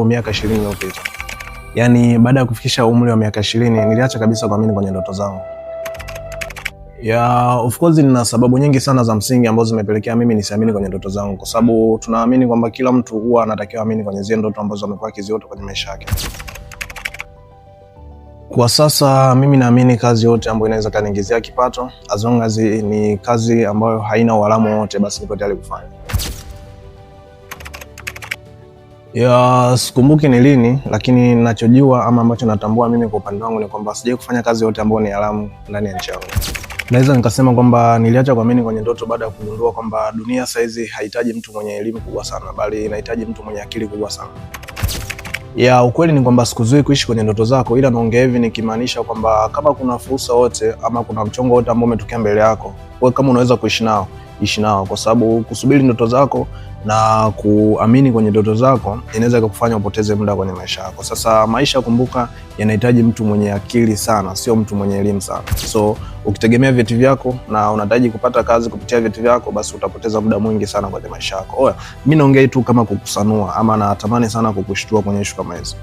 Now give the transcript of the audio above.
Miaka 20 iliyopita. Yaani baada ya kufikisha umri wa miaka 20 niliacha kabisa kuamini kwenye ndoto zangu. Of course nina sababu nyingi sana za msingi ambazo zimepelekea mimi nisiamini kwenye ndoto zangu, kwa sababu tunaamini kwamba kila mtu huwa anatakiwa amini kwenye zile ndoto ambazo amekuwa akiziota kwenye maisha yake. Kwa sasa mimi naamini kazi yote ambayo inaweza kaniingizia kipato, as long as ni kazi ambayo haina uharamu wote, basi niko tayari kufanya. Sikumbuki ni lini, lakini ninachojua ama ambacho natambua mimi kwa upande wangu ni kwamba sijai kufanya kazi yote ambayo ni haramu ndani ya nchi yangu. Naweza nikasema kwamba niliacha kuamini kwenye ndoto baada ya kugundua kwamba dunia saizi haihitaji mtu mwenye elimu kubwa sana, bali inahitaji mtu mwenye akili kubwa sana. Ukweli ni kwamba sikuzuii kuishi kwenye ndoto zako, ila naongea hivi nikimaanisha kwamba kama kuna fursa wote ama kuna mchongo wote ambao umetokea mbele yako, wewe kama unaweza kuishi nao, ishi nao, kwa sababu kusubiri ndoto zako na kuamini kwenye ndoto zako inaweza kukufanya upoteze muda kwenye maisha yako. Sasa maisha, kumbuka, yanahitaji mtu mwenye akili sana, sio mtu mwenye elimu sana. So ukitegemea vyeti vyako na unahitaji kupata kazi kupitia vyeti vyako, basi utapoteza muda mwingi sana kwenye maisha yako. Mimi naongea tu kama kukusanua, ama natamani sana kukushtua kwenye issue kama hizo.